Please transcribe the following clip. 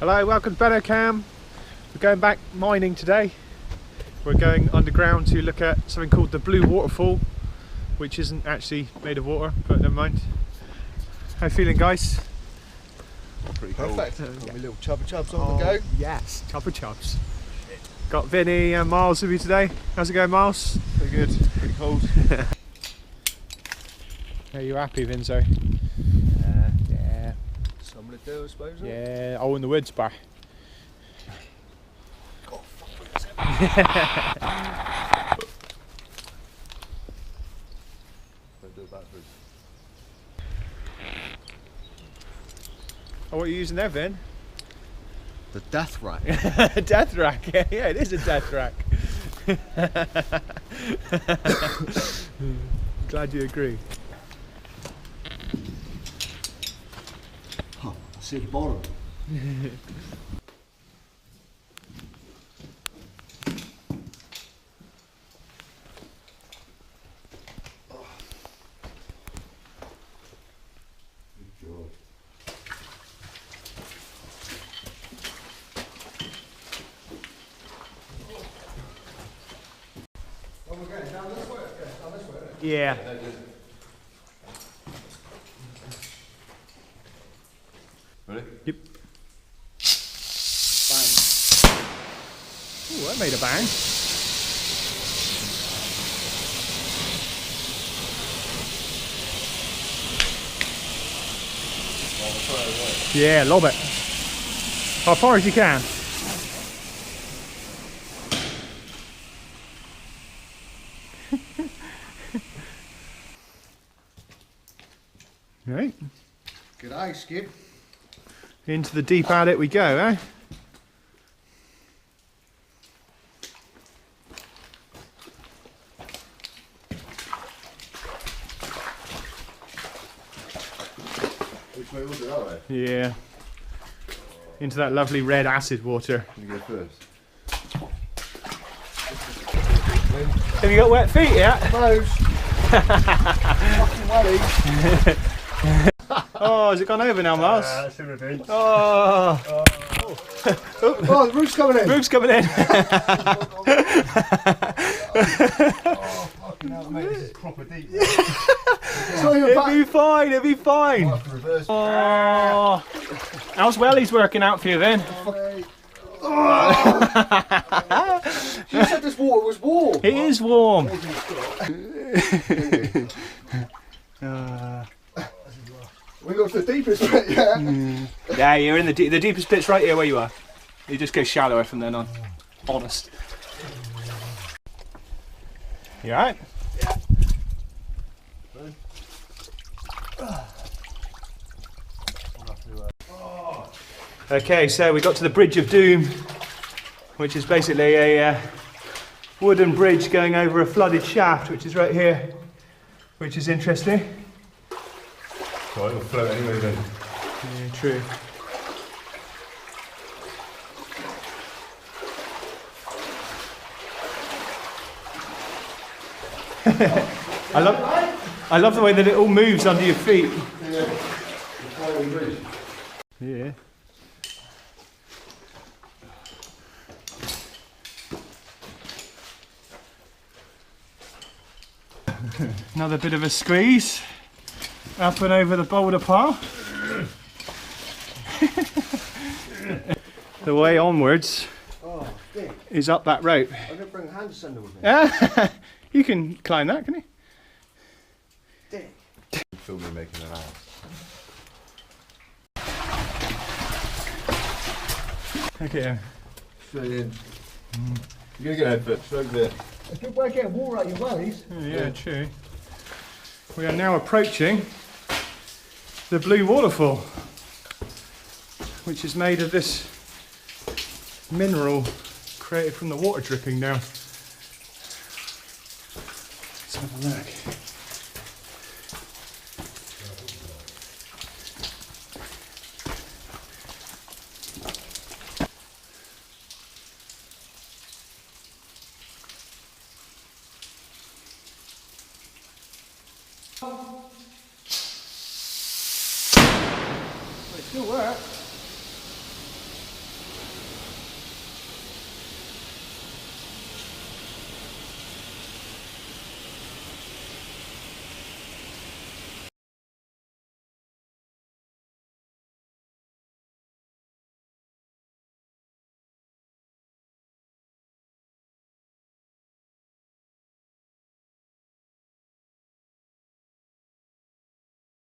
Hello, welcome to Benocam. We're going back mining today. We're going underground to look at something called the Blue Waterfall, which isn't actually made of water, but never mind. How you feeling, guys? Pretty cool. Perfect. Got my little chubs on the go. Yes, chubs. Got Vinny and Miles with you today. How's it going, Miles? Pretty good. Pretty cold. Are you happy, Vinzo? Yeah. Something to do, I suppose. Yeah, all in the woods, bar. Oh, Don't do it backwards. Oh, what are you using there, Vin? the death rack. Death rack. Yeah, it is a death rack. Glad you agree. Oh, I see the bottom. Yeah. Ready? Yep. Bang. Ooh, that made a bang. Yeah, lob it. How far as you can. Right. Good eye, Skip. Into the deep adit we go, eh? Which way was it that way? Yeah. Into that lovely red acid water. You go first. Have you got wet feet yet? Nose. Fucking wellies. Oh, has it gone over now, Miles? should have been. Oh, Oh, the roof's coming in. roof's coming in. Oh, fucking hell, mate, this is proper deep. It's not even It'll back. be fine, it'll be fine. I'll have to reverse. Oh, how's Wellies working out for you then? You said this water was warm. It is warm. We got to the deepest bit, yeah. Yeah, you're in the deepest bit's right here where you are. You just go shallower from then on. Honest. You alright? Okay, so we got to the Bridge of Doom, which is basically a wooden bridge going over a flooded shaft, which is right here, which is interesting. So it'll float anyway then. Yeah, true. I love the way that it all moves under your feet. Yeah. Another bit of a squeeze up and over the boulder pile. The way onwards is up that rope. I didn't bring a hand sender with me. You can climb that, can you? Dick. Film me making an ass. Okay. Straight in. You're gonna get head first, straight there. It's a good way of getting water out your wellies. Yeah, true. We are now approaching the Blue Waterfall, which is made of this mineral created from the water dripping down. Let's have a look.